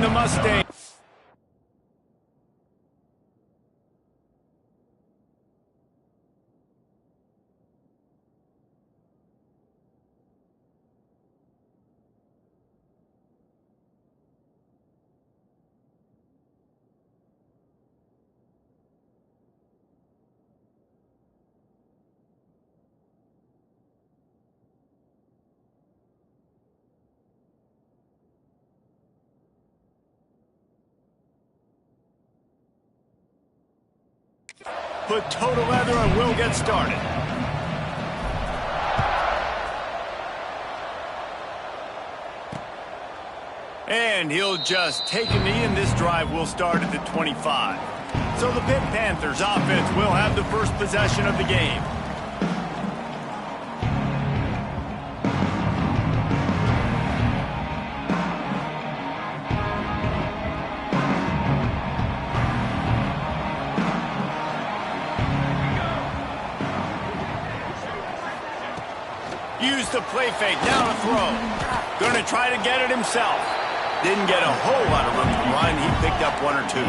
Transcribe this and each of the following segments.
the Mustang. Put total leather and we'll get started. And he'll just take a knee, and this drive will start at the 25. So the Pitt Panthers offense will have the first possession of the game. Use the play fake, now to throw. Gonna try to get it himself. Didn't get a whole lot of room to run. He picked up one or two.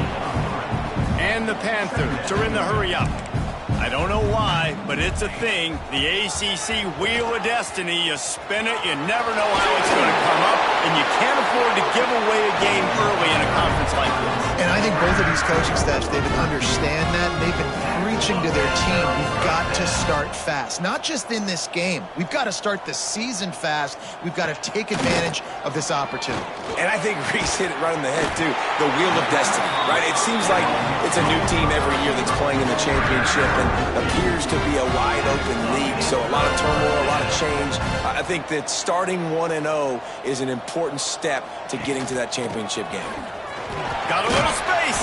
And the Panthers are in the hurry up. I don't know why, but it's a thing. The ACC Wheel of Destiny. You spin it, you never know how it's going to come up, and you can't afford to give away a game early in a conference like this. And I think both of these coaching staffs, David, understand that. They've been preaching to their team, we've got to start fast. Not just in this game. We've got to start the season fast. We've got to take advantage of this opportunity. And I think Reese hit it right on the head, too. The Wheel of Destiny, right? It seems like it's a new team every year that's playing in the championship and appears to be a wide-open league. So a lot of turmoil, a lot of change. I think that starting 1-0 is an important step to getting to that championship game. Got a little space.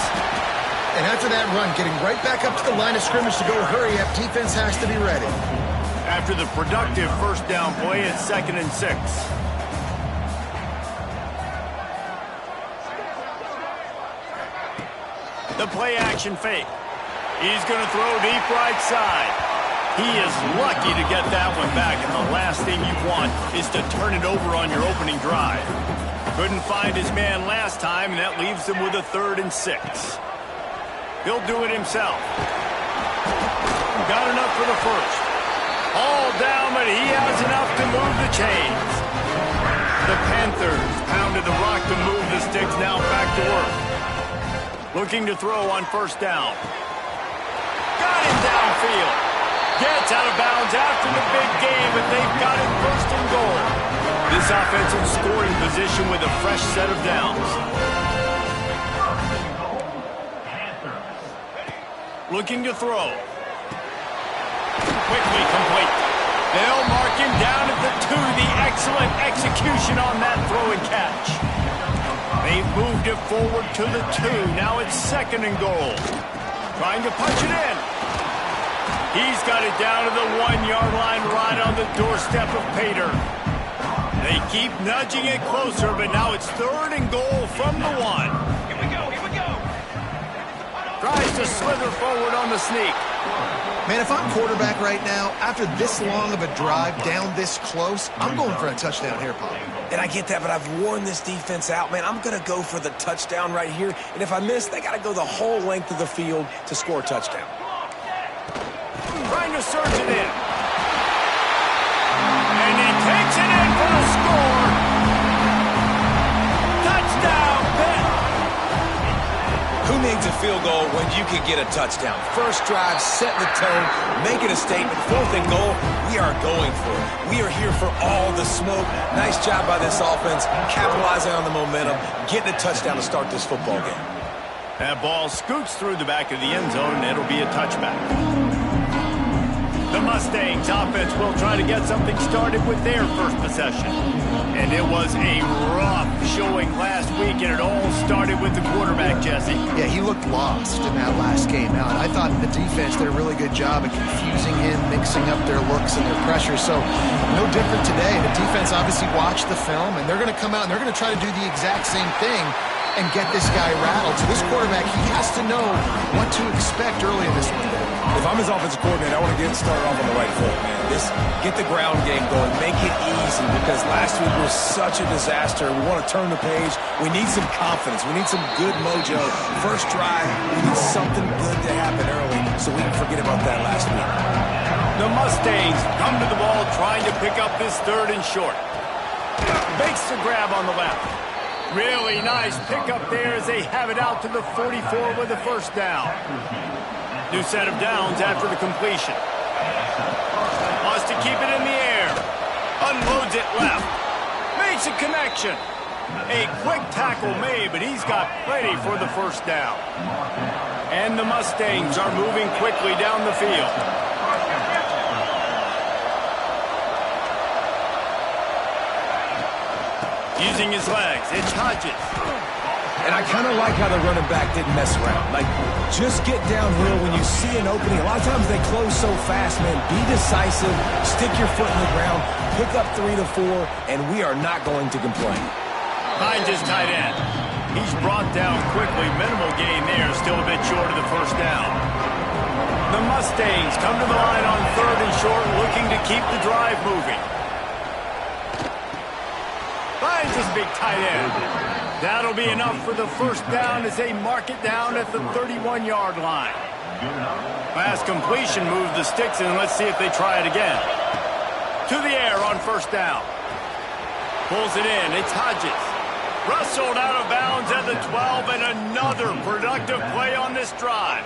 And after that run, getting right back up to the line of scrimmage to go hurry up, defense has to be ready. After the productive first down play, it's 2nd and 6. The play action fake. He's going to throw deep right side. He is lucky to get that one back, and the last thing you want is to turn it over on your opening drive. Couldn't find his man last time, and that leaves him with a 3rd and 6. He'll do it himself. Got enough for the first. All down, but he has enough to move the chains. The Panthers pounded the rock to move the sticks, now back to work. Looking to throw on first down. Got him downfield. Gets out of bounds after the big game, but they've got it 1st and goal. This offensive scoring position with a fresh set of downs. Looking to throw. Quickly complete. They'll mark him down at the 2. The excellent execution on that throw and catch. They've moved it forward to the 2. Now it's 2nd and goal. Trying to punch it in. He's got it down to the 1-yard line right on the doorstep of Pater. They keep nudging it closer, but now it's 3rd and goal from the 1. Here we go, here we go. Tries to slither forward on the sneak. Man, if I'm quarterback right now, after this long of a drive down this close, I'm going for a touchdown here, Pop. And I get that, but I've worn this defense out, man. I'm going to go for the touchdown right here. And if I miss, they got to go the whole length of the field to score a touchdown. Trying to surge it in. And he takes it in for the score. Touchdown, Pitt. Who needs a field goal when you can get a touchdown? First drive, setting the tone, making a statement. 4th and goal, we are going for it. We are here for all the smoke. Nice job by this offense, capitalizing on the momentum, getting a touchdown to start this football game. That ball scoots through the back of the end zone, and it'll be a touchback. The Mustangs offense will try to get something started with their first possession. And it was a rough showing last week, and it all started with the quarterback, Jesse. Yeah, he looked lost in that last game. Now, and I thought the defense did a really good job of confusing him, mixing up their looks and their pressure. So, no different today. The defense obviously watched the film, and they're going to come out and they're going to try to do the exact same thing. and get this guy rattled. So this quarterback, he has to know what to expect early in this one. If I'm his offensive coordinator, I want to get started off on the right foot, man. Get the ground game going. Make it easy because last week was such a disaster. We want to turn the page. We need some confidence. We need some good mojo. First drive, we need something good to happen early so we can forget about that last week. The Mustangs come to the ball trying to pick up this 3rd and short. Makes the grab on the left. Really nice pickup there as they have it out to the 44 with the first down. New set of downs after the completion. Wants to keep it in the air. Unloads it left. Makes a connection. A quick tackle made, but he's got plenty for the first down. And the Mustangs are moving quickly down the field. Using his legs, it's Hodges. And I kind of like how the running back didn't mess around. Like, just get downhill when you see an opening. A lot of times they close so fast, man. Be decisive, stick your foot in the ground, pick up 3 to 4, and we are not going to complain. Finds his tight end. He's brought down quickly. Minimal gain there, still a bit short of the first down. The Mustangs come to the line on 3rd and short, looking to keep the drive moving. Finds his big tight end. That'll be enough for the first down as they mark it down at the 31-yard line. Pass completion moves the sticks, and let's see if they try it again. To the air on first down. Pulls it in. It's Hodges. Rustled out of bounds at the 12, and another productive play on this drive.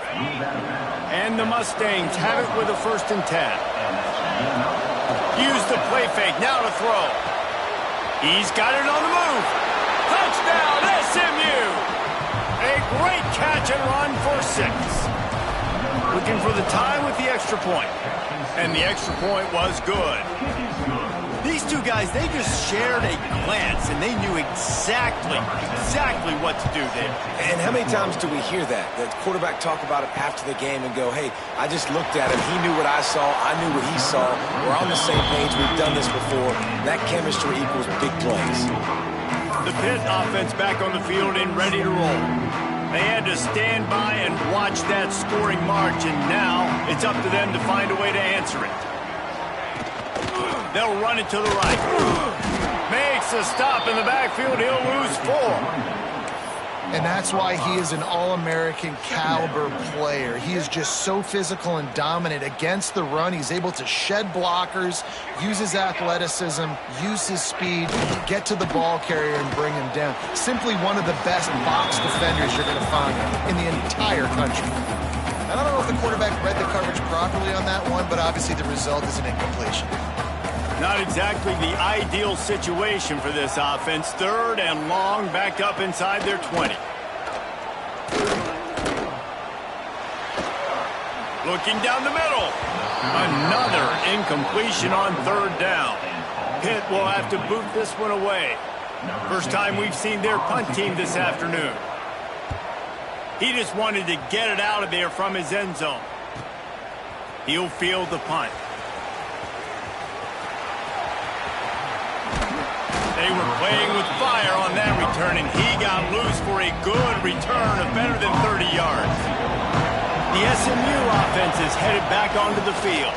And the Mustangs have it with a 1st and 10. Use the play fake. Now to throw. He's got it on the move. Touchdown, SMU! A great catch and run for 6. Looking for the tie with the extra point. And the extra point was good. These two guys, they just shared a glance, and they knew exactly what to do there. And how many times do we hear that? The quarterback talk about it after the game and go, hey, I just looked at him. He knew what I saw. I knew what he saw. We're on the same page. We've done this before. That chemistry equals big plays. The Pitt offense back on the field and ready to roll. They had to stand by and watch that scoring march, and now it's up to them to find a way to answer it. They'll run it to the right. Makes a stop in the backfield. He'll lose 4. And that's why he is an All-American caliber player. He is just so physical and dominant against the run. He's able to shed blockers, use his athleticism, use his speed, get to the ball carrier and bring him down. Simply one of the best box defenders you're going to find in the entire country. I don't know if the quarterback read the coverage properly on that one, but obviously the result is an incompletion. Not exactly the ideal situation for this offense. 3rd and long, back up inside their 20. Looking down the middle. Another incompletion on 3rd down. Pitt will have to boot this one away. First time we've seen their punt team this afternoon. He just wanted to get it out of there from his end zone. He'll field the punt. They were playing with fire on that return, and he got loose for a good return of better than 30 yards. The SMU offense is headed back onto the field.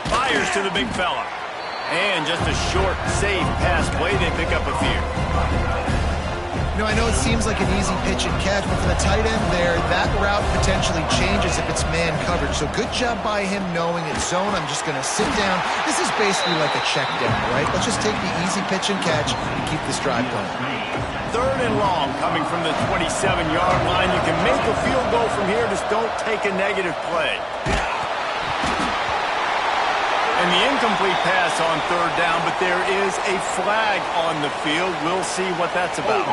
Fires to the big fella. And just a short, safe pass play. They pick up a few. You know, I know it seems like an easy pitch and catch, but for the tight end there, that route potentially changes if it's man coverage. So good job by him knowing it's zone. I'm just going to sit down. This is basically like a check down, right? Let's just take the easy pitch and catch and keep this drive going. 3rd and long coming from the 27-yard line. You can make a field goal from here. Just don't take a negative play. And the incomplete pass on 3rd down, but there is a flag on the field. We'll see what that's about.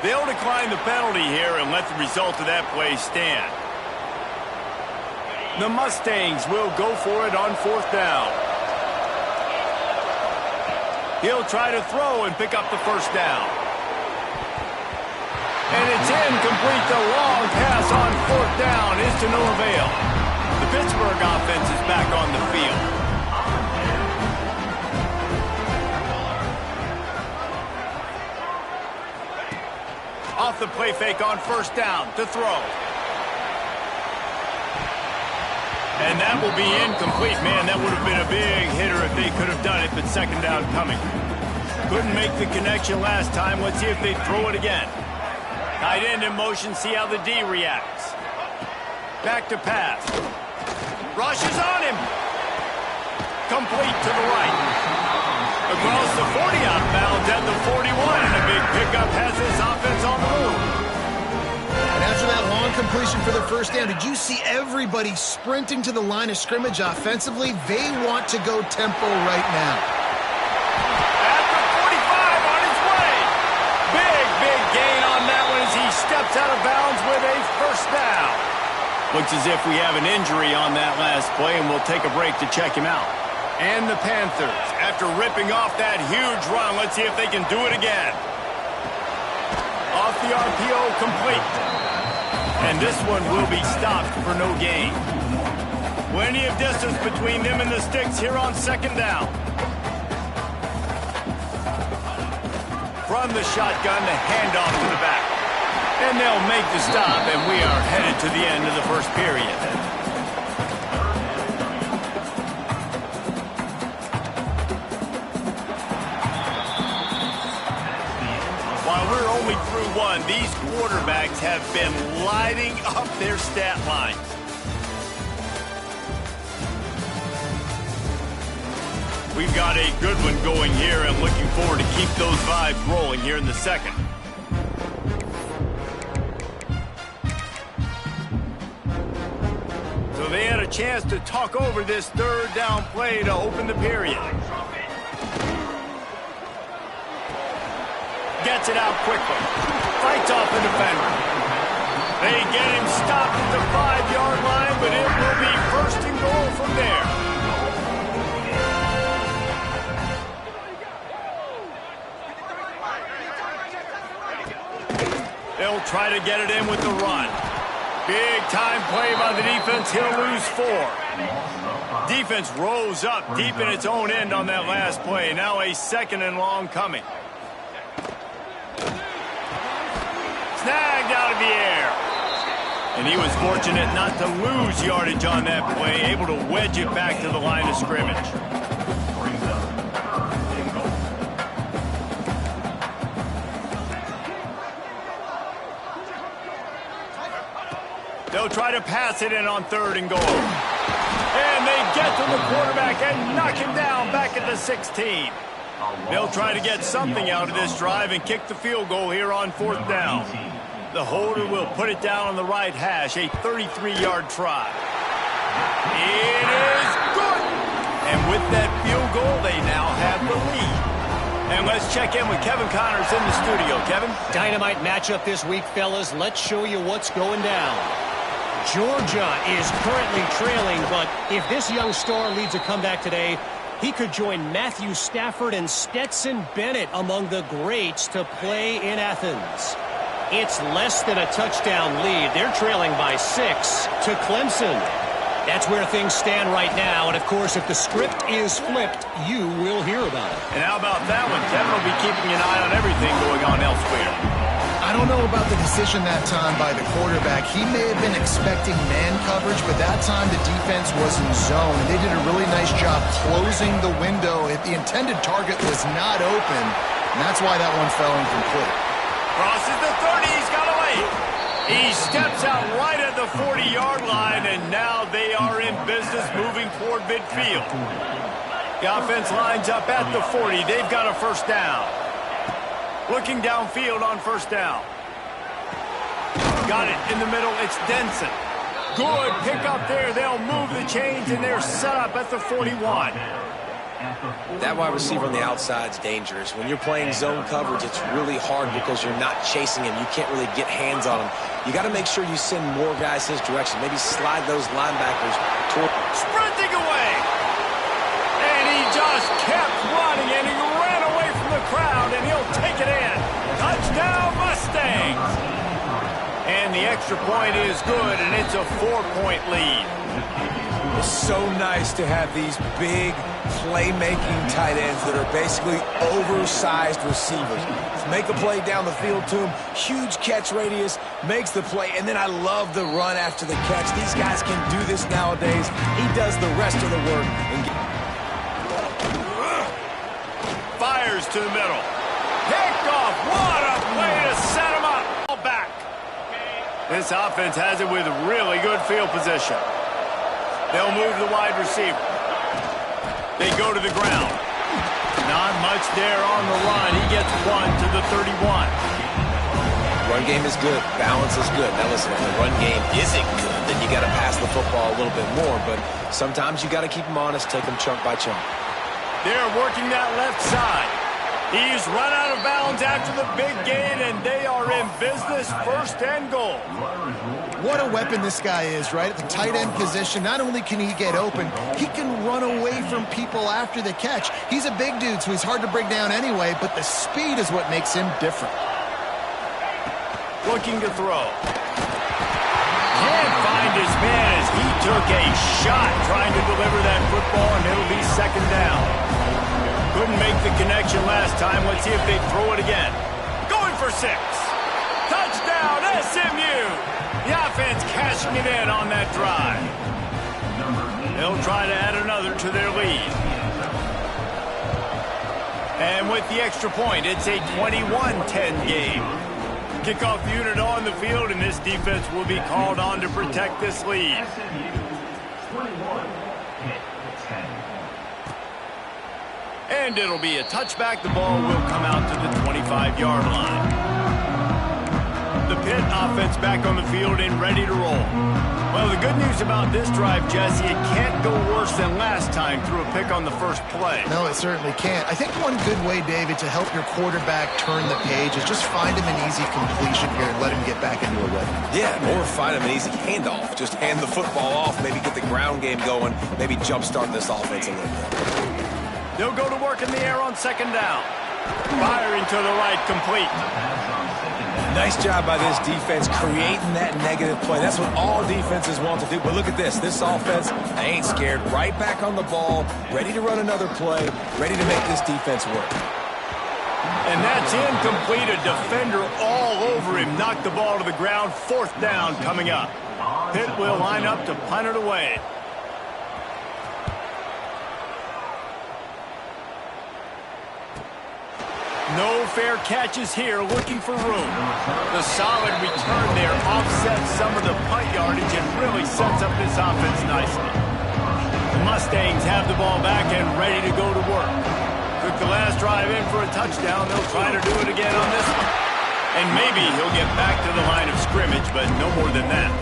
They'll decline the penalty here and let the result of that play stand. The Mustangs will go for it on 4th down. He'll try to throw and pick up the first down. And it's incomplete. The long pass on 4th down is to no avail. The Pittsburgh offense is back on the field. off the play fake on first down to throw. And that will be incomplete. Man, that would have been a big hitter if they could have done it, but second down coming. Couldn't make the connection last time. Let's see if they throw it again. Tight end in motion, see how the D reacts. Back to pass. Rushes on him. Complete to the right. Across the 40 out of bounds at the 41, and a big pickup has this offense on the move. And after that long completion for the first down, did you see everybody sprinting to the line of scrimmage offensively? They want to go tempo right now. At the 45 on his way. Big gain on that one as he steps out of bounds with a first down. Looks as if we have an injury on that last play, and we'll take a break to check him out. And the Panthers, after ripping off that huge run, let's see if they can do it again. Off the RPO, complete. And this one will be stopped for no gain. Plenty of distance between them and the sticks here on second down. From the shotgun, the handoff to the back. And they'll make the stop, and we are headed to the end of the first period. While we're only through one, these quarterbacks have been lighting up their stat lines. We've got a good one going here and looking forward to keep those vibes rolling here in the second. So they had a chance to talk over this third down play to open the period. Gets it out quickly. Fights off the defender. They get him stopped at the 5-yard line, but it will be first and goal from there. They'll try to get it in with the run. Big time play by the defense. He'll lose 4. Defense rose up deep in its own end on that last play. Now a second and long coming. Snagged out of the air. And he was fortunate not to lose yardage on that play, able to wedge it back to the line of scrimmage. They'll try to pass it in on third and goal. And they get to the quarterback and knock him down back at the 16. They'll try to get something out of this drive and kick the field goal here on fourth down. The holder will put it down on the right hash, a 33-yard try. It is good! And with that field goal, they now have the lead. And let's check in with Kevin Connors in the studio. Kevin? Dynamite matchup this week, fellas. Let's show you what's going down. Georgia is currently trailing, but if this young star leads a comeback today, he could join Matthew Stafford and Stetson Bennett among the greats to play in Athens. It's less than a touchdown lead. They're trailing by 6 to Clemson. That's where things stand right now. And, of course, if the script is flipped, you will hear about it. And how about that one? Kevin will be keeping an eye on everything going on elsewhere. I don't know about the decision that time by the quarterback. He may have been expecting man coverage, but that time the defense was in zone. And they did a really nice job closing the window. If the intended target was not open, and that's why that one fell incomplete. Crosses the 30. He's got away. He steps out right at the 40-yard line, and now they are in business moving toward midfield. The offense lines up at the 40. They've got a first down. Looking downfield on first down. Got it in the middle. It's Denson. Good pick up there. They'll move the chains, and they're set up at the 41. That wide receiver on the outside is dangerous. When you're playing zone coverage, it's really hard because you're not chasing him. You can't really get hands on him. You got to make sure you send more guys his direction. Maybe slide those linebackers toward. Sprinting away. And he just kept running, and he ran away from the crowd, and he'll take it in. Touchdown, Mustangs. And the extra point is good, and it's a 4-point lead. It's so nice to have these big playmaking tight ends that are basically oversized receivers. Make a play down the field to him, huge catch radius, makes the play, and then I love the run after the catch. These guys can do this nowadays. He does the rest of the work. Fires to the middle. Picked off. What a way to set him up. Back. This offense has it with really good field position. They'll move the wide receiver. They go to the ground. Not much there on the run. He gets one to the 31. Run game is good. Balance is good. Now listen, if the run game isn't good, then you got to pass the football a little bit more. But sometimes you got to keep them honest, take them chunk by chunk. They're working that left side. He's run out of bounds after the big gain, and they are in business, first and goal. What a weapon this guy is, right? At the tight end position, not only can he get open, he can run away from people after the catch. He's a big dude, so he's hard to bring down anyway, but the speed is what makes him different. Looking to throw. Can't find his man as he took a shot trying to deliver that football, and it'll be second down. Couldn't make the connection last time. Let's see if they throw it again. Going for 6. Touchdown, SMU. The offense cashing it in on that drive. They'll try to add another to their lead. And with the extra point, it's a 21-10 game. Kickoff unit on the field, and this defense will be called on to protect this lead. And it'll be a touchback. The ball will come out to the 25-yard line. The Pitt offense back on the field and ready to roll. Well, the good news about this drive, Jesse, it can't go worse than last time through a pick on the first play. No, it certainly can't. I think one good way, David, to help your quarterback turn the page is just find him an easy completion here and let him get back into a rhythm. Yeah, or find him an easy handoff. Just hand the football off, maybe get the ground game going, maybe jumpstart this offense a little bit. They'll go to work in the air on second down. Firing to the right, complete. Nice job by this defense creating that negative play. That's what all defenses want to do. But look at this. This offense, they ain't scared. Right back on the ball, ready to run another play, ready to make this defense work. And that's incomplete. A defender all over him. Knocked the ball to the ground. Fourth down coming up. Pitt will line up to punt it away. No fair catches here, looking for room. The solid return there offsets some of the punt yardage and really sets up this offense nicely. The Mustangs have the ball back and ready to go to work. Took the last drive in for a touchdown. They'll try to do it again on this one. And maybe he'll get back to the line of scrimmage, but no more than that.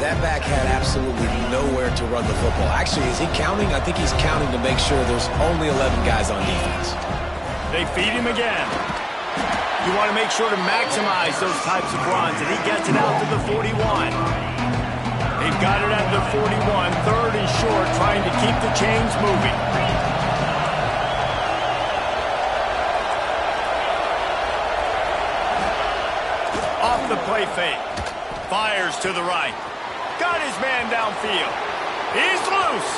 That back had absolutely nowhere to run the football. Actually, is he counting? I think he's counting to make sure there's only 11 guys on defense. They feed him again. You want to make sure to maximize those types of runs, and he gets it out to the 41. They've got it at the 41, third and short, trying to keep the chains moving. Off the play fake. Fires to the right. Got his man downfield. He's loose.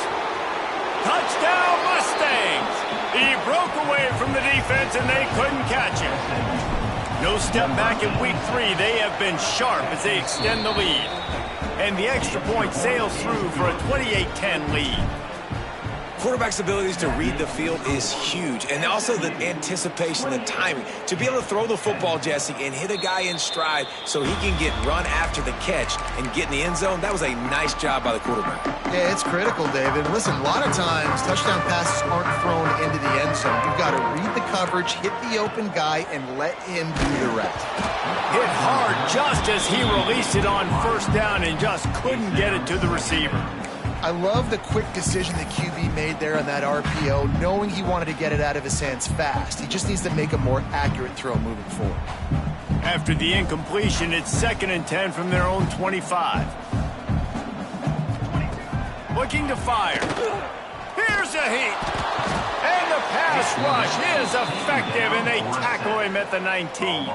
Touchdown, Mustangs. He broke away from the defense, and they couldn't catch him. No step back in week 3. They have been sharp as they extend the lead. And the extra point sails through for a 28-10 lead. Quarterback's abilities to read the field is huge, and also the anticipation, the timing. To be able to throw the football, Jesse, and hit a guy in stride so he can get run after the catch and get in the end zone, that was a nice job by the quarterback. Yeah, it's critical, David. Listen, a lot of times touchdown passes aren't thrown into the end zone. You've got to read the coverage, hit the open guy, and let him do the rest. Hit hard just as he released it on first down and just couldn't get it to the receiver. I love the quick decision the QB made there on that RPO, knowing he wanted to get it out of his hands fast. He just needs to make a more accurate throw moving forward. After the incompletion, it's 2nd and 10 from their own 25. Looking to fire. Here's a heat. And the pass rush is effective, and they tackle him at the 19.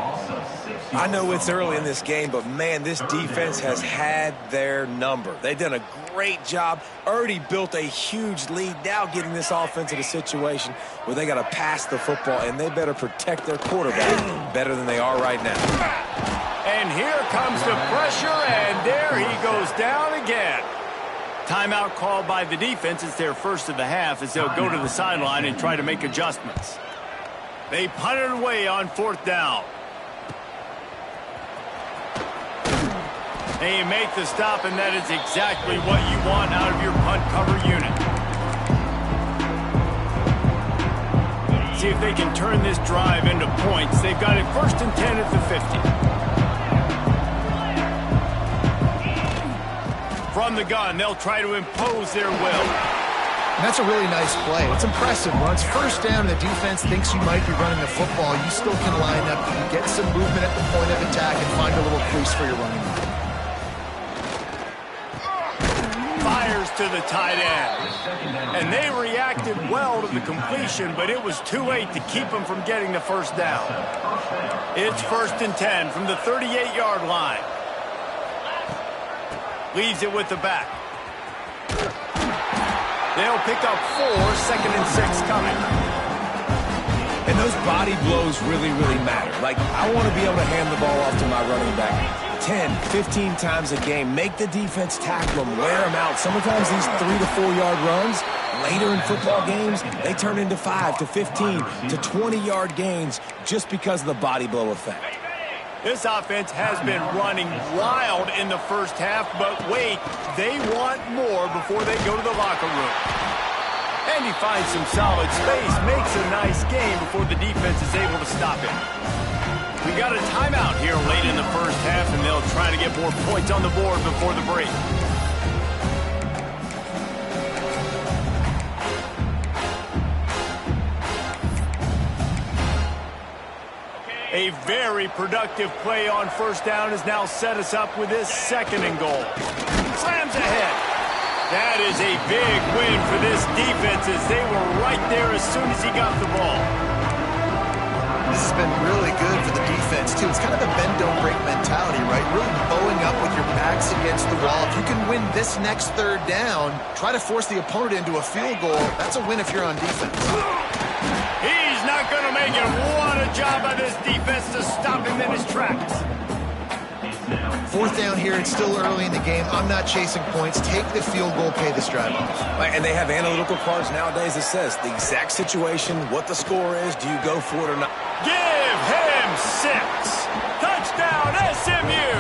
I know it's early in this game, but, man, this defense has had their number. They've done a great job, already built a huge lead, now getting this offense in a situation where they got to pass the football, and they better protect their quarterback better than they are right now. And here comes the pressure, and there he goes down again. Timeout called by the defense. It's their first of the half as they'll go to the sideline and try to make adjustments. They punt it away on 4th down. They make the stop, and that is exactly what you want out of your punt cover unit. See if they can turn this drive into points. They've got it 1st and 10 at the 50. From the gun, they'll try to impose their will. And that's a really nice play. It's impressive. When it's 1st down and the defense thinks you might be running the football, you still can line up, you get some movement at the point of attack, and find a little crease for your running back. Fires to the tight end. And they reacted well to the completion, but it was too late to keep them from getting the 1st down. It's 1st and 10 from the 38-yard line. Leaves it with the back. They'll pick up 4, 2nd and 6 coming. And those body blows really, really matter. Like, I want to be able to hand the ball off to my running back 10, 15 times a game. Make the defense tackle them, wear them out. Sometimes these 3 to 4 yard runs, later in football games, they turn into 5 to 15 to 20-yard gains just because of the body blow effect. This offense has been running wild in the 1st half, but wait, they want more before they go to the locker room. And he finds some solid space, makes a nice game before the defense is able to stop him. We got a timeout here late in the 1st half, and they'll try to get more points on the board before the break. A very productive play on 1st down has now set us up with this 2nd and goal. Slams ahead. That is a big win for this defense as they were right there as soon as he got the ball. This has been really good for the defense, too. It's kind of the bend, don't break mentality, right? Really bowing up with your backs against the wall. If you can win this next 3rd down, try to force the opponent into a field goal. That's a win if you're on defense. He's not going to make it. What a job by this defense to stop him in his tracks. 4th down here. It's still early in the game. I'm not chasing points. Take the field goal, pay this drive off. And they have analytical cards nowadays that says the exact situation, what the score is, do you go for it or not? Give him 6. Touchdown, SMU.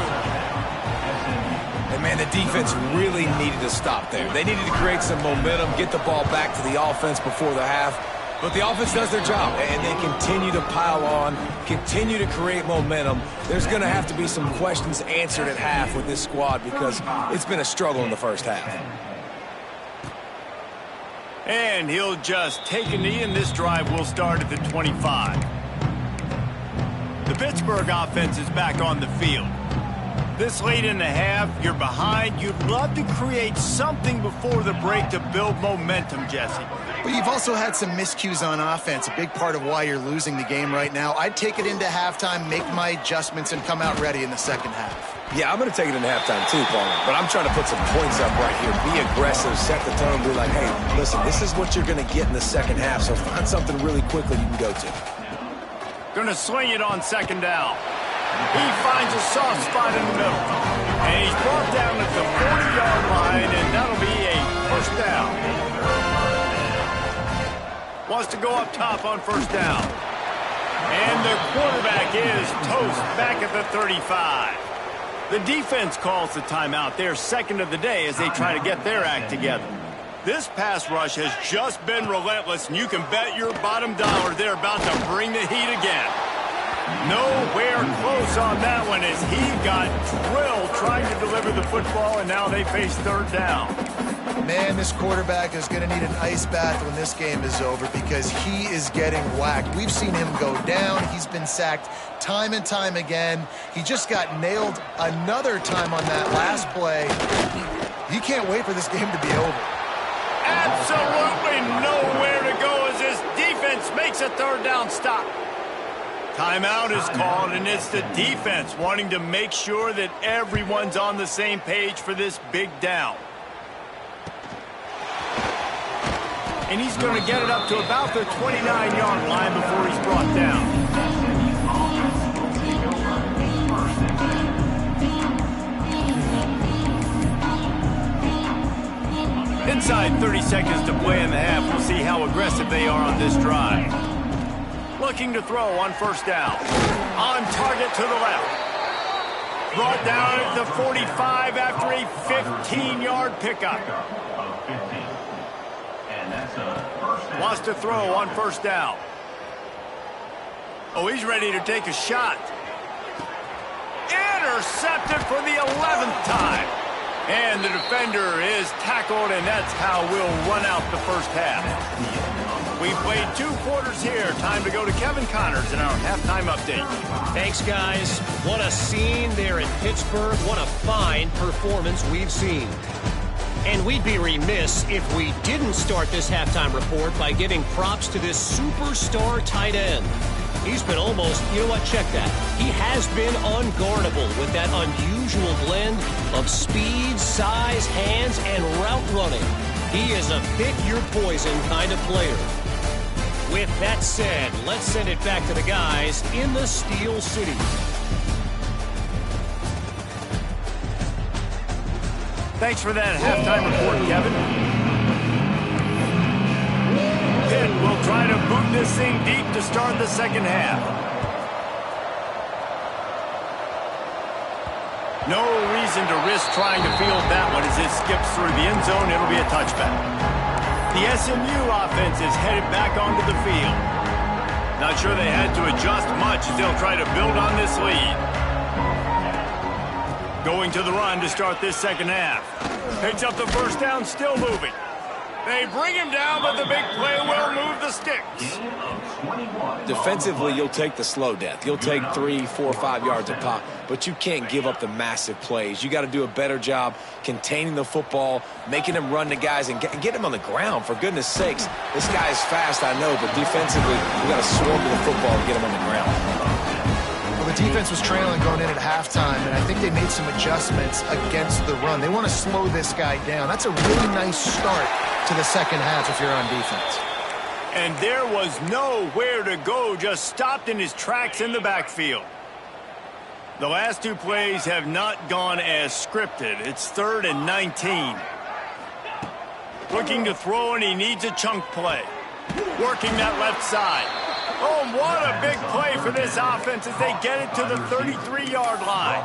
And, man, the defense really needed to stop there. They needed to create some momentum, get the ball back to the offense before the half. But the offense does their job, and they continue to pile on, continue to create momentum. There's going to have to be some questions answered at half with this squad because it's been a struggle in the 1st half. And he'll just take a knee, and this drive will start at the 25. The Pittsburgh offense is back on the field. This late in the half, you're behind. You'd love to create something before the break to build momentum, Jesse. But you've also had some miscues on offense, a big part of why you're losing the game right now. I'd take it into halftime, make my adjustments, and come out ready in the 2nd half. Yeah, I'm going to take it into halftime too, Palmer. But I'm trying to put some points up right here. Be aggressive, set the tone, be like, hey, listen, this is what you're going to get in the 2nd half, so find something really quickly you can go to. Going to swing it on 2nd down. He finds a soft spot in the middle. And he's brought down at the 40-yard line, and that'll be a 1st down. Wants to go up top on 1st down. And the quarterback is toast back at the 35. The defense calls the timeout, their 2nd of the day, as they try to get their act together. This pass rush has just been relentless, and you can bet your bottom dollar they're about to bring the heat again. Nowhere close on that one as he got drilled trying to deliver the football, and now they face 3rd down. Man, this quarterback is going to need an ice bath when this game is over because he is getting whacked. We've seen him go down. He's been sacked time and time again. He just got nailed another time on that last play. He can't wait for this game to be over. Absolutely nowhere to go as this makes a third down stop. Timeout is called, and it's the defense wanting to make sure that everyone's on the same page for this big down. And he's going to get it up to about the 29-yard line before he's brought down. Inside 30 seconds to play in the half. We'll see how aggressive they are on this drive. Looking to throw on first down. On target to the left. Brought down at the 45 after a 15-yard pickup. Wants to throw on first down. Oh, he's ready to take a shot. Intercepted for the 11th time. And the defender is tackled, and that's how we'll run out the first half. We played 2 quarters here. Time to go to Kevin Connors in our halftime update. Thanks, guys. What a scene there in Pittsburgh. What a fine performance we've seen. And we'd be remiss if we didn't start this halftime report by giving props to this superstar tight end. He's been almost, you know what, check that. He has been unguardable with that unusual blend of speed, size, hands, and route running. He is a pick-your-poison kind of player. With that said, let's send it back to the guys in the Steel City. Thanks for that halftime report, Kevin. Pitt will try to boot this thing deep to start the second half. No reason to risk trying to field that one as it skips through the end zone. It'll be a touchback. The SMU offense is headed back onto the field. Not sure they had to adjust much as they'll try to build on this lead. Going to the run to start this second half. Picks up the first down, still moving. They bring him down, but the big play will move the sticks. Defensively, you'll take the slow death. You'll take 3, 4, 5 yards a pop, but you can't give up the massive plays. You got to do a better job containing the football, making them run to guys, and get them on the ground. For goodness sakes, this guy is fast, I know, but defensively, you got to swarm to the football and get him on the ground. Well, the defense was trailing going in at halftime, and I think they made some adjustments against the run. They want to slow this guy down. That's a really nice start to the second half if you're on defense. And there was nowhere to go, just stopped in his tracks in the backfield. The last 2 plays have not gone as scripted. It's 3rd and 19. Looking to throw, and he needs a chunk play. Working that left side. Oh, what a big play for this offense as they get it to the 33-yard line.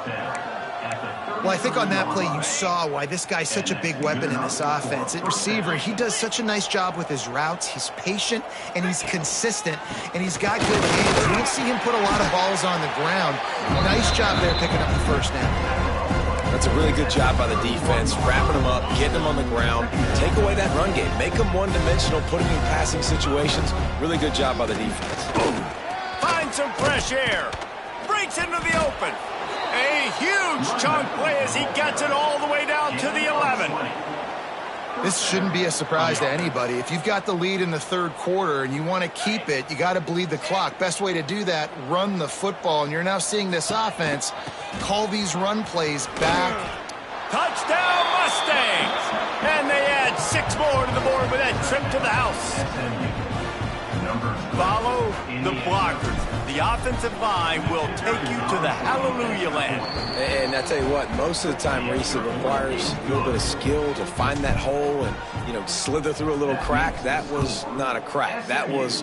Well, I think on that play you saw why this guy's such a big weapon in this offense. At receiver, he does such a nice job with his routes. He's patient, and he's consistent, and he's got good hands. You don't see him put a lot of balls on the ground. Nice job there picking up the first down. That's a really good job by the defense, wrapping them up, getting them on the ground, take away that run game, make them one-dimensional, put them in passing situations. Really good job by the defense. Find some fresh air. Breaks into the open. A huge chunk play as he gets it all the way down to the 11. This shouldn't be a surprise to anybody. If you've got the lead in the 3rd quarter and you want to keep it, you got to bleed the clock. Best way to do that, run the football. And you're now seeing this offense call these run plays back. Touchdown Mustangs! And they add 6 more to the board with that trip to the house. Follow the blockers. The offensive line will take you to the hallelujah land. And I tell you what, most of the time, Reese, it requires a little bit of skill to find that hole and, slither through a little crack. That was not a crack. That was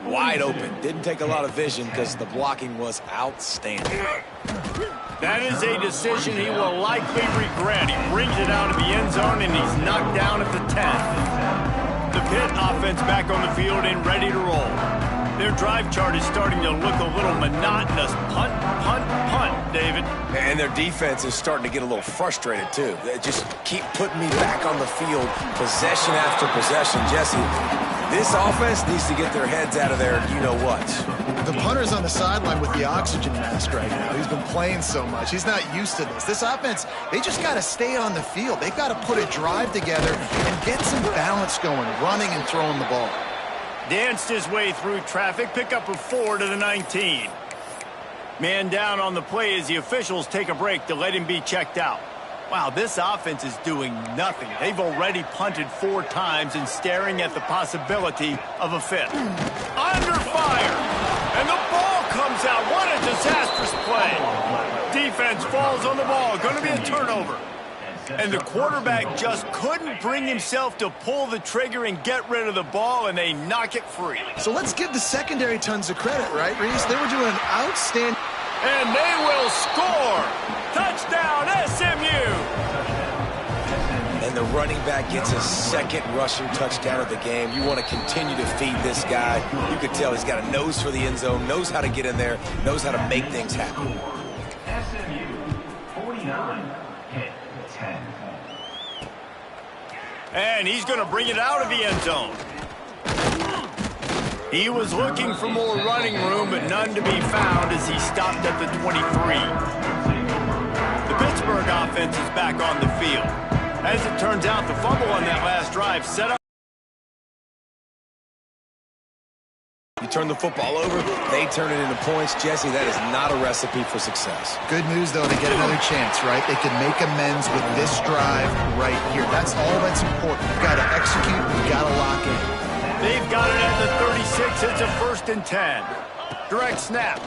wide open. Didn't take a lot of vision because the blocking was outstanding. That is a decision he will likely regret. He brings it out of the end zone, and he's knocked down at the 10. The Pitt offense back on the field and ready to roll. Their drive chart is starting to look a little monotonous. Punt, punt, punt, David. And their defense is starting to get a little frustrated, too. They just keep putting me back on the field, possession after possession. Jesse, this offense needs to get their heads out of there, you-know-what. The punter's on the sideline with the oxygen mask right now. He's been playing so much. He's not used to this. This offense, they just got to stay on the field. They've got to put a drive together and get some balance going, running and throwing the ball. Danced his way through traffic, pick up a 4 to the 19. Man down on the play as the officials take a break to let him be checked out. Wow, this offense is doing nothing. They've already punted 4 times and staring at the possibility of a 5th. Under fire! And the ball comes out. What a disastrous play. Defense falls on the ball. Going to be a turnover. And the quarterback just couldn't bring himself to pull the trigger and get rid of the ball, and they knock it free. So let's give the secondary tons of credit, right, Reese? They were doing an outstanding... And they will score! Touchdown, SMU! And the running back gets his 2nd rushing touchdown of the game. You want to continue to feed this guy. You could tell he's got a nose for the end zone, knows how to get in there, knows how to make things happen. SMU 49, Pitt 10. And he's going to bring it out of the end zone. He was looking for more running room, but none to be found as he stopped at the 23. The Pittsburgh offense is back on the field. As it turns out, the fumble on that last drive set up. You turn the football over, they turn it into points. Jesse, that is not a recipe for success. Good news, though, to get another chance, right? They can make amends with this drive right here. That's all that's important. You've got to execute. You've got to lock in. They've got it at the 36. It's a 1st and 10. Direct snap.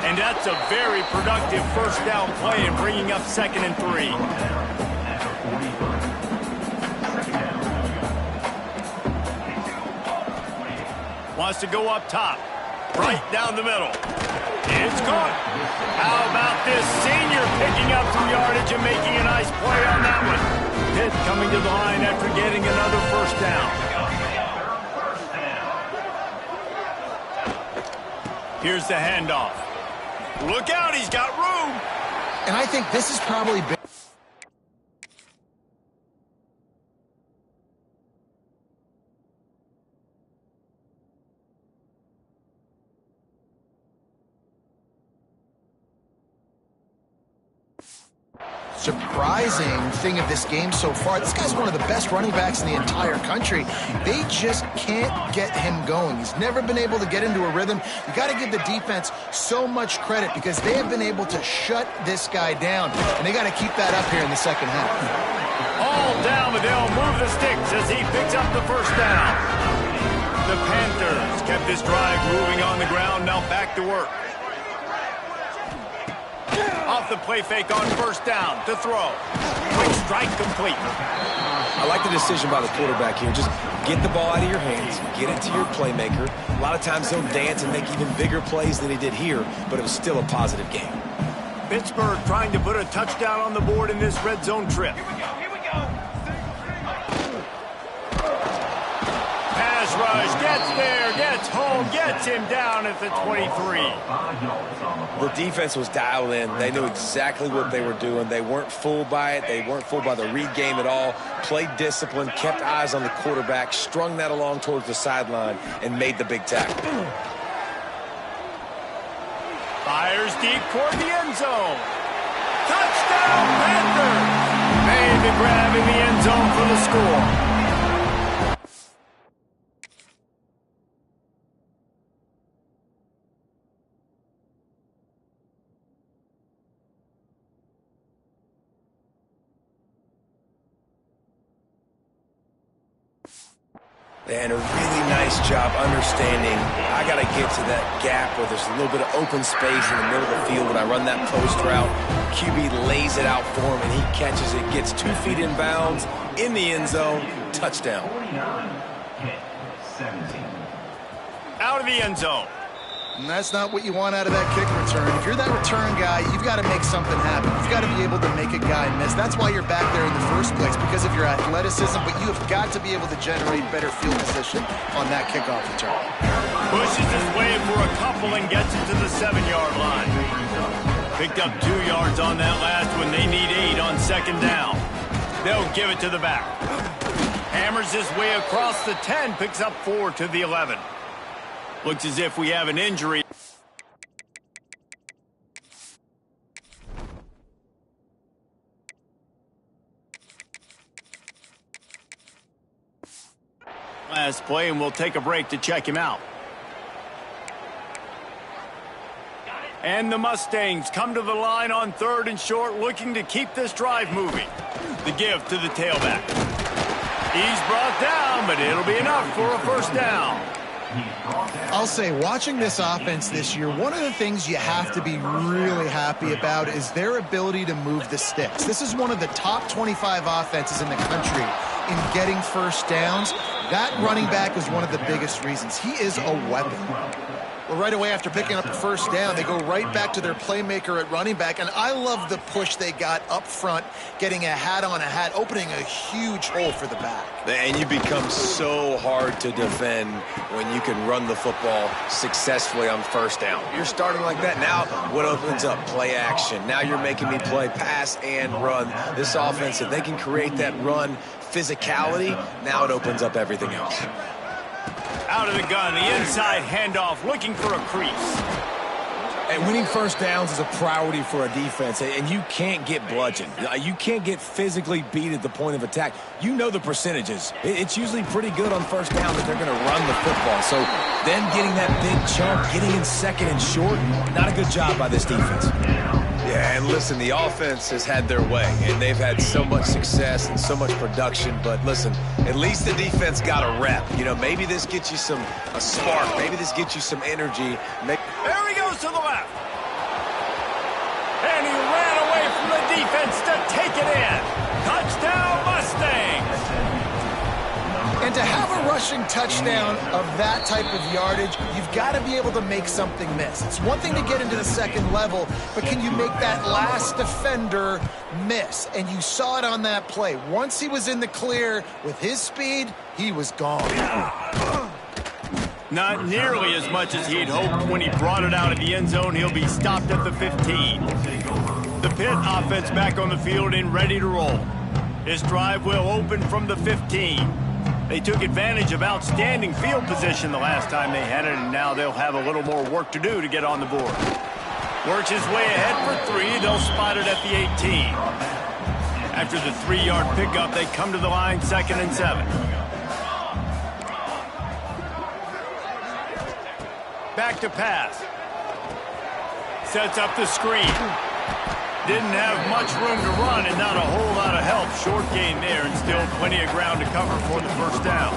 And that's a very productive 1st down play and bringing up 2nd and 3. Wants to go up top. Right down the middle. It's caught. How about this senior picking up some yardage and making a nice play on that one? Pitt coming to the line after getting another 1st down. Here's the handoff. Look out, he's got room. And I think this is probably big. Surprising thing of this game so far. This guy's one of the best running backs in the entire country. They just can't get him going. He's never been able to get into a rhythm. You got to give the defense so much credit because they have been able to shut this guy down, and they got to keep that up here in the 2nd half. All down, but they'll move the sticks as he picks up the 1st down. The Panthers kept this drive moving on the ground. Now back to work. Off the play fake on 1st down to throw. Quick strike complete. I like the decision by the quarterback here. Just get the ball out of your hands, get it to your playmaker. A lot of times he'll dance and make even bigger plays than he did here, but it was still a positive game. Pittsburgh trying to put a touchdown on the board in this red zone trip. Here we go. Pass rush, gets there, gets home, gets him down at the 23. The defense was dialed in. They knew exactly what they were doing. They weren't fooled by it. They weren't fooled by the read game at all. Played discipline, kept eyes on the quarterback, strung that along towards the sideline, and made the big tackle. Fires deep toward the end zone. Touchdown, Panthers! Made the grab in the end zone for the score. And a really nice job understanding I got to get to that gap where there's a little bit of open space in the middle of the field when I run that post route. QB lays it out for him, and he catches it, gets 2 feet in bounds, in the end zone, touchdown. 49, Pitt 17. Out of the end zone. And that's not what you want out of that kick return. If you're that return guy, you've got to make something happen. You've got to be able to make a guy miss. That's why you're back there in the first place, because of your athleticism, but you have got to be able to generate better field position on that kickoff return. Pushes his way for a couple and gets it to the 7-yard line. Picked up 2 yards on that last one. They need 8 on 2nd down. They'll give it to the back. Hammers his way across the 10, picks up 4 to the 11. Looks as if we have an injury. last play, and we'll take a break to check him out. And the Mustangs come to the line on 3rd and short, looking to keep this drive moving. The give to the tailback. He's brought down, but it'll be enough for a first down. I'll say, watching this offense this year, one of the things you have to be really happy about is their ability to move the sticks. This is one of the top 25 offenses in the country in getting first downs. That running back is one of the biggest reasons. He is a weapon. Well, right away after picking up the first down, they go right back to their playmaker at running back, and I love the push they got up front, getting a hat on a hat, opening a huge hole for the back. And you become so hard to defend when you can run the football successfully on first down. You're starting like that. Now what opens up? Play action. Now you're making me play pass and run. This offense, if they can create that run physicality, now it opens up everything else. Out of the gun, the inside handoff, looking for a crease. And winning first downs is a priority for a defense, and you can't get bludgeoned. You can't get physically beat at the point of attack. You know the percentages. It's usually pretty good on first down that they're going to run the football. So them getting that big chunk, getting in 2nd and short, not a good job by this defense. Yeah, and listen, the offense has had their way, and they've had so much success and so much production. But listen, at least the defense got a rep. You know, maybe this gets you a spark. Maybe this gets you some energy. There he goes to the left. And he ran away from the defense to take it in. Touchdown, Mustangs. And to have a rushing touchdown of that type of yardage, you've got to be able to make something miss. It's one thing to get into the 2nd level, but can you make that last defender miss? And you saw it on that play. Once he was in the clear with his speed, he was gone. Not nearly as much as he'd hoped when he brought it out of the end zone. He'll be stopped at the 15. The Pitt offense back on the field and ready to roll. His drive will open from the 15. They took advantage of outstanding field position the last time they had it, and now they'll have a little more work to do to get on the board. Works his way ahead for 3. They'll spot it at the 18. After the 3-yard pickup, they come to the line 2nd and 7. Back to pass. Sets up the screen. Didn't have much room to run and not a whole lot of help. Short gain there and still plenty of ground to cover for the first down.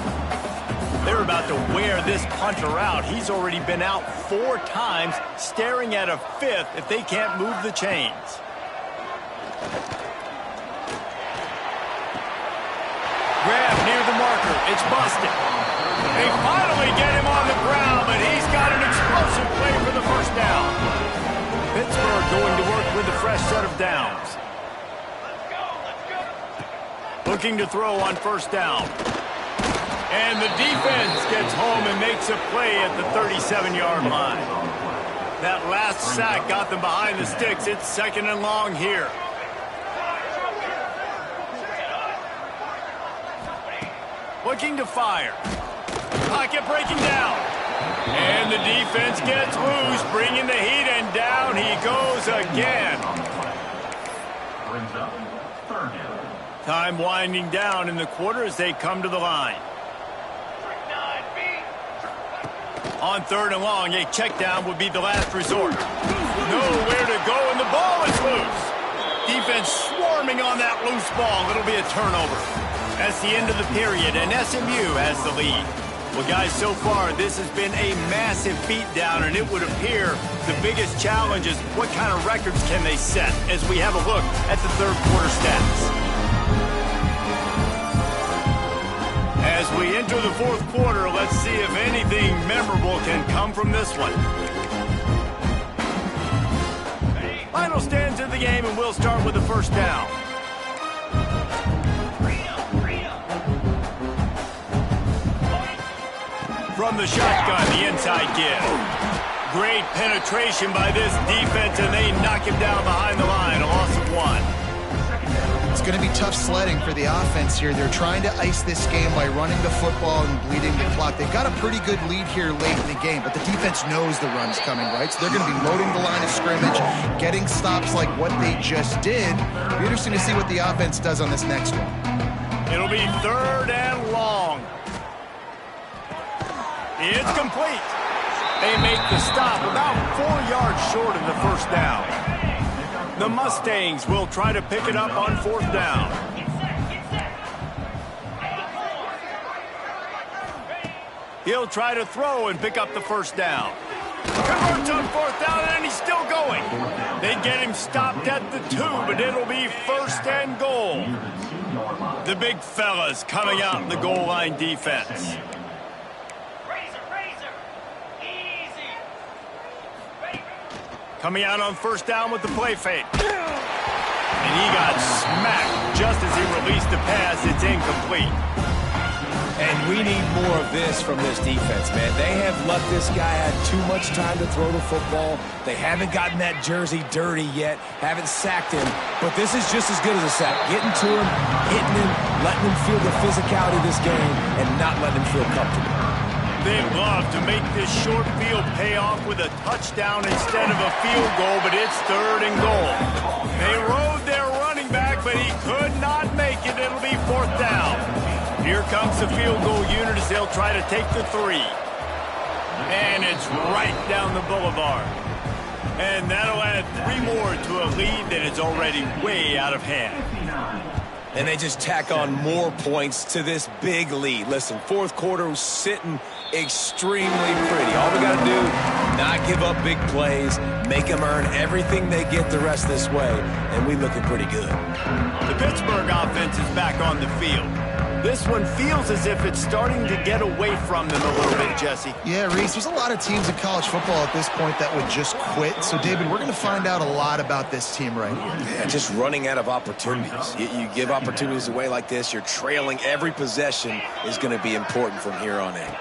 They're about to wear this punter out. He's already been out 4 times, staring at a 5th if they can't move the chains. Grab near the marker. It's busted. They finally get him on the ground, but he's got an explosive play for the first down. Pittsburgh going to work with a fresh set of downs. Looking to throw on first down. And the defense gets home and makes a play at the 37-yard line. That last sack got them behind the sticks. It's 2nd and long here. Looking to fire. Pocket breaking down. And the defense gets loose, bringing the heat, and down he goes again. Time winding down in the quarter as they come to the line. On 3rd and long, a check down would be the last resort. Nowhere to go, and the ball is loose. Defense swarming on that loose ball. It'll be a turnover. That's the end of the period, and SMU has the lead. Well, guys, so far, this has been a massive beatdown, and it would appear the biggest challenge is what kind of records can they set as we have a look at the 3rd quarter stats. As we enter the 4th quarter, let's see if anything memorable can come from this one. Final stands of the game, and we'll start with the first down. From the shotgun, the inside give. Great penetration by this defense, and they knock him down behind the line. A loss of 1. It's going to be tough sledding for the offense here. They're trying to ice this game by running the football and bleeding the clock. They've got a pretty good lead here late in the game, but the defense knows the run's coming, right? So they're going to be loading the line of scrimmage, getting stops like what they just did. It'll be interesting to see what the offense does on this next one. It'll be 3rd and long. It's complete. They make the stop about 4 yards short of the first down. The Mustangs will try to pick it up on 4th down. He'll try to throw and pick up the first down. Converts on 4th down, and he's still going. They get him stopped at the 2, but it'll be 1st and goal. The big fellas coming out in the goal line defense. Coming out on 1st down with the play fake. And he got smacked just as he released the pass. It's incomplete. And we need more of this from this defense, man. They have let this guy have too much time to throw the football. They haven't gotten that jersey dirty yet, haven't sacked him. But this is just as good as a sack. Getting to him, hitting him, letting him feel the physicality of this game, and not letting him feel comfortable. They'd love to make this short field pay off with a touchdown instead of a field goal, but it's 3rd and goal. They rode their running back, but he could not make it. It'll be 4th down. Here comes the field goal unit as they'll try to take the 3. And it's right down the boulevard. And that'll add 3 more to a lead that is already way out of hand. And they just tack on more points to this big lead. Listen, 4th quarter was sitting extremely pretty. All we got to do, not give up big plays, make them earn everything they get the rest this way, and we looking pretty good. The Pittsburgh offense is back on the field. This one feels as if it's starting to get away from them a little bit, Jesse. Yeah, Reese, there's a lot of teams in college football at this point that would just quit. So, David, we're going to find out a lot about this team right here. Yeah, just running out of opportunities. You give opportunities away like this, you're trailing. Every possession is going to be important from here on in.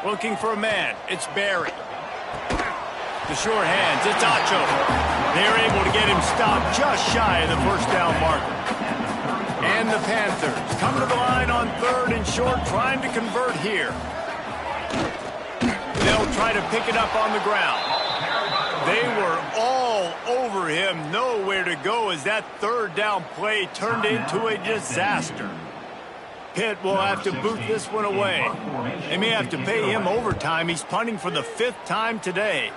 Looking for a man. It's Barry. The short hands. It's Acho. They're able to get him stopped just shy of the 1st down marker. And the Panthers come to the line on 3rd and short, trying to convert here. They'll try to pick it up on the ground. They were all over him, nowhere to go as that 3rd down play turned into a disaster. Pitt will have to boot this one away. They may have to pay him overtime. He's punting for the 5th time today.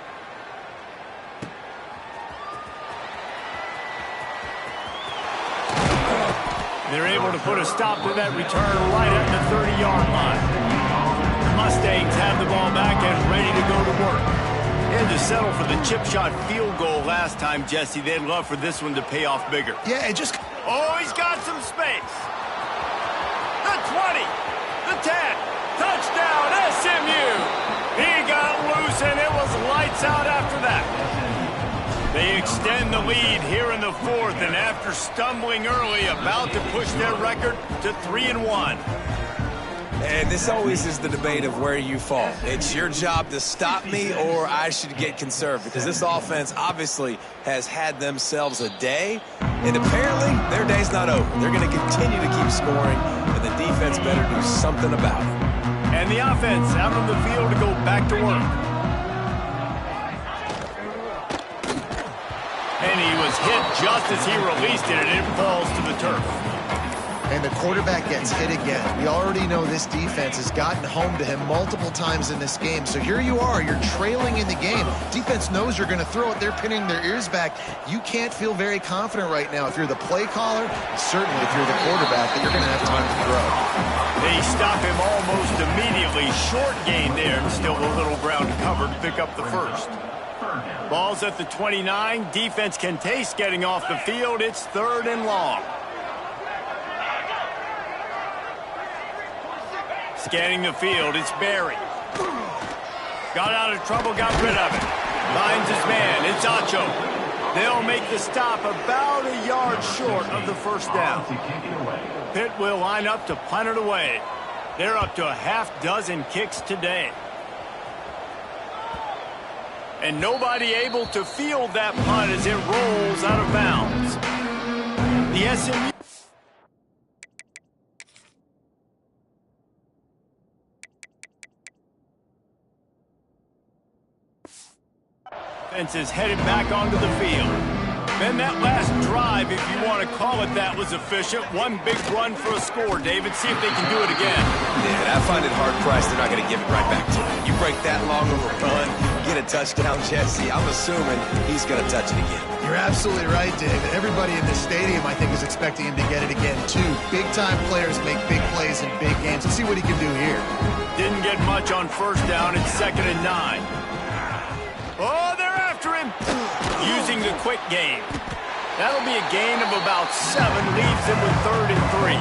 They're able to put a stop to that return right at the 30-yard line. The Mustangs have the ball back and ready to go to work. They had to settle for the chip shot field goal last time, Jesse. They'd love for this one to pay off bigger. Yeah, it just... Oh, he's got some space. The 20, the 10, touchdown, SMU. He got loose, and it was lights out after that. They extend the lead here in the 4th, and after stumbling early, about to push their record to 3-1. And this always is the debate of where you fall. It's your job to stop me, or I should get conserved, because this offense obviously has had themselves a day, and apparently their day's not over. They're going to continue to keep scoring, and the defense better do something about it. And the offense out on the field to go back to work. And he was hit just as he released it, and it falls to the turf. And the quarterback gets hit again. We already know this defense has gotten home to him multiple times in this game. So here you are, you're trailing in the game. Defense knows you're going to throw it. They're pinning their ears back. You can't feel very confident right now if you're the play caller, and certainly if you're the quarterback, that you're going to have time to throw. They stop him almost immediately. Short gain there, and still a little ground to cover to pick up the 1st. Ball's at the 29. Defense can taste getting off the field. It's 3rd and long. Scanning the field, it's Barry. Got out of trouble, got rid of it. Finds his man, it's Acho. They'll make the stop about a yard short of the 1st down. Pitt will line up to punt it away. They're up to a half-dozen kicks today. And nobody able to field that punt as it rolls out of bounds. The SMU offense is headed back onto the field. Man, that last drive, if you want to call it that, was efficient. One big run for a score, David. See if they can do it again. Yeah, I find it hard-pressed they're not going to give it right back to him. You break that long of a run, get a touchdown, Jesse, I'm assuming he's going to touch it again. You're absolutely right, David. Everybody in this stadium, I think, is expecting him to get it again, too. Big-time players make big plays in big games. Let's see what he can do here. Didn't get much on first down. It's 2nd and 9. Oh, they're after him. Using the quick game. That'll be a gain of about 7. Leaves him with 3rd and 3.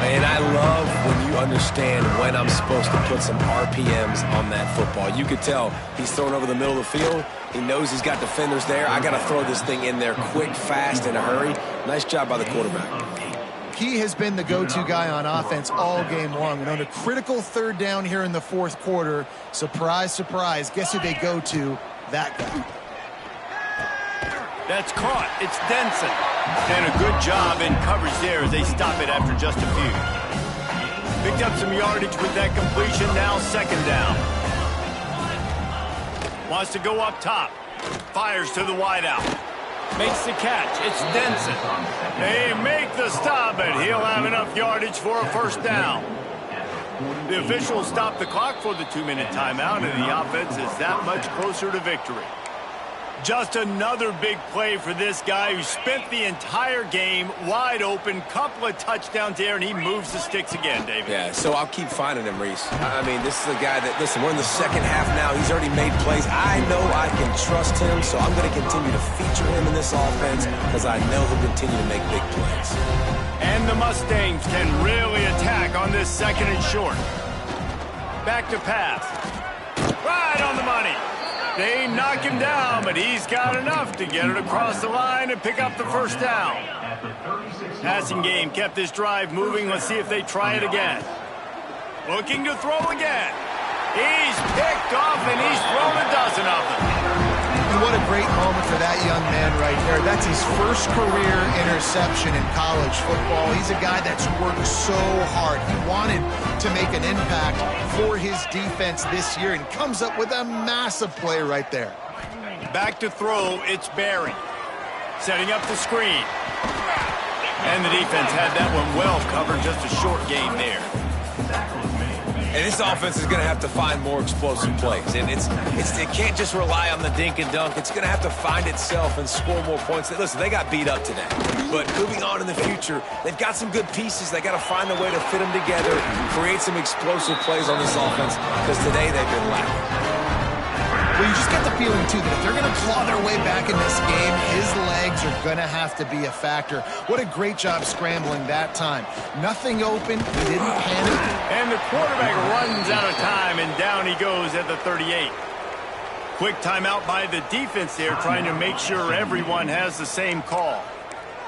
And I love when you understand when I'm supposed to put some RPMs on that football. You could tell he's thrown over the middle of the field. He knows he's got defenders there. I got to throw this thing in there quick, fast, in a hurry. Nice job by the quarterback. He has been the go-to guy on offense all game long. And on a critical 3rd down here in the 4th quarter, surprise, surprise, guess who they go to? That guy. That's caught. It's Denson. And a good job in coverage there as they stop it after just a few. Picked up some yardage with that completion. Now 2nd down. Wants to go up top. Fires to the wideout. Makes the catch. It's Denson. They make the stop, and he'll have enough yardage for a 1st down. The officials stop the clock for the 2-minute timeout, and the offense is that much closer to victory. Just another big play for this guy who spent the entire game wide open. Couple of touchdowns there, and he moves the sticks again, David. Yeah, so I'll keep finding him, Reese. I mean, this is a guy that, listen, we're in the 2nd half now. He's already made plays. I know I can trust him, so I'm going to continue to feature him in this offense because I know he'll continue to make big plays. And the Mustangs can really attack on this 2nd and short. Back to pass. Right on the money. They knock him down, but he's got enough to get it across the line and pick up the 1st down. Passing game kept this drive moving. Let's see if they try it again. Looking to throw again. He's picked off, and he's thrown a dozen of them. And what a great moment for that young man right there. That's his first career interception in college football. He's a guy that's worked so hard. He wanted to make an impact for his defense this year and comes up with a massive play right there. Back to throw, it's Barry. Setting up the screen. And the defense had that one well covered, just a short gain there. And this offense is going to have to find more explosive plays. And it can't just rely on the dink and dunk. It's going to have to find itself and score more points. Listen, they got beat up today. But moving on in the future, they've got some good pieces. They got to find a way to fit them together, create some explosive plays on this offense, because today they've been lacking. Well, you just get the feeling, too, that if they're going to claw their way back in this game, his legs are going to have to be a factor. What a great job scrambling that time. Nothing open. He didn't panic. And the quarterback runs out of time, and down he goes at the 38. Quick timeout by the defense there, trying to make sure everyone has the same call.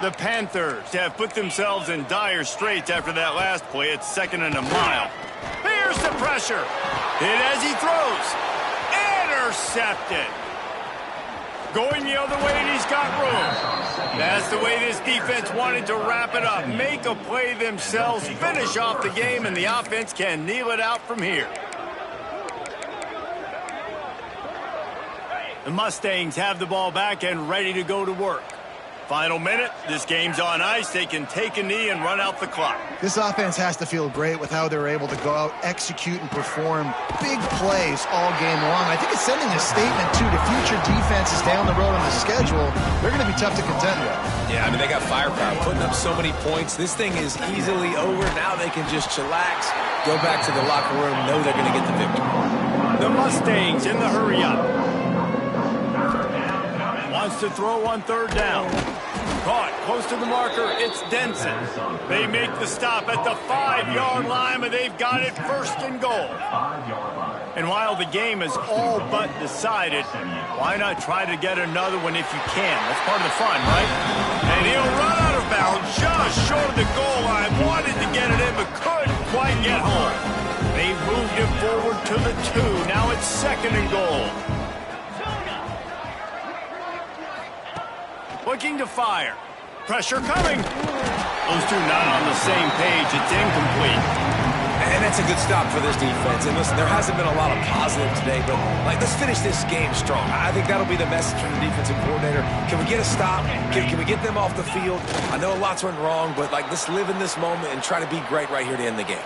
The Panthers have put themselves in dire straits after that last play. It's 2nd and a mile. Here's the pressure. Hit as he throws. Intercepted. Going the other way, and he's got room. That's the way this defense wanted to wrap it up. Make a play themselves, finish off the game, and the offense can kneel it out from here. The Mustangs have the ball back and ready to go to work. Final minute, this game's on ice. They can take a knee and run out the clock. This offense has to feel great with how they're able to go out, execute, and perform big plays all game long. I think it's sending a statement, too, to future defenses down the road on the schedule. They're going to be tough to contend with. Yeah, I mean, they got firepower, putting up so many points. This thing is easily over. Now they can just chillax, go back to the locker room, know they're going to get the victory. The Mustangs in the hurry-up. Wants to throw on 3rd down. Caught close to the marker. It's Denson. They make the stop at the 5-yard line, but they've got it 1st and goal. And while the game is all but decided, why not try to get another one if you can? That's part of the fun, right? And he'll run out of bounds just short of the goal line. Wanted to get it in, but couldn't quite get home. They moved it forward to the 2. Now it's 2nd and goal. Looking to fire. Pressure coming. Those two not on the same page. It's incomplete. And that's a good stop for this defense. And listen, there hasn't been a lot of positive today, but let's finish this game strong. I think that'll be the message from the defensive coordinator. Can we get a stop? Can we get them off the field? I know lots went wrong, but let's live in this moment and try to be great right here to end the game.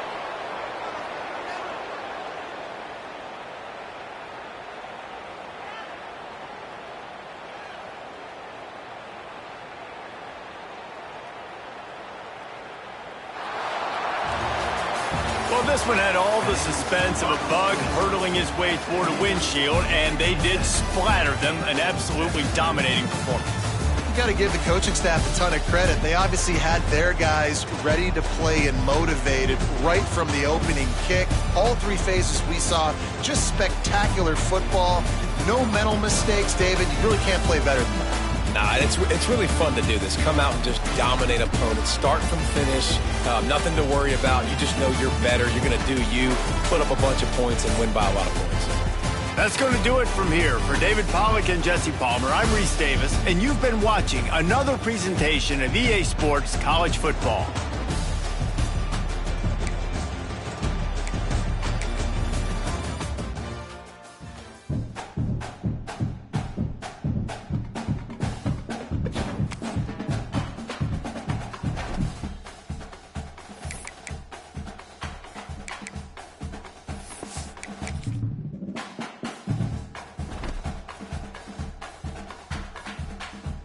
Well, this one had all the suspense of a bug hurtling his way toward a windshield, and they did splatter them, an absolutely dominating performance. You got to give the coaching staff a ton of credit. They obviously had their guys ready to play and motivated right from the opening kick. All three phases we saw, just spectacular football. No mental mistakes, David. You really can't play better than that. Nah, it's really fun to do this. Come out and just dominate opponents. Start from finish. Nothing to worry about. You just know you're better. You're going to do you, put up a bunch of points, and win by a lot of points. That's going to do it from here. For David Pollack and Jesse Palmer, I'm Reese Davis, and you've been watching another presentation of EA Sports College Football.